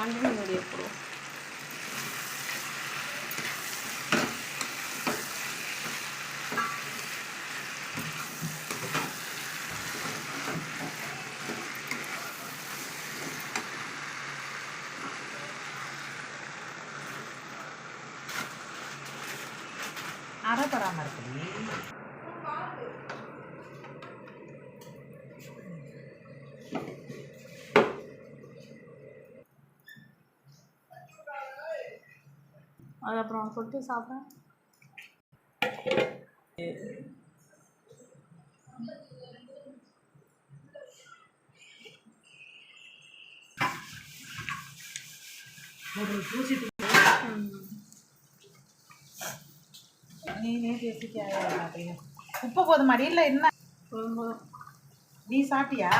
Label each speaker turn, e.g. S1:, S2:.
S1: Continue video போடுவோம்.
S2: அரை பராமரிப்பு
S1: அது அப்புறம் சொல்லிட்டு சாப்பிட்றேன்.
S2: நீனே பேசிக்க உப்பு போதுமாடி இல்லை என்ன
S1: ரொம்ப
S2: நீ சாப்பிட்டியா?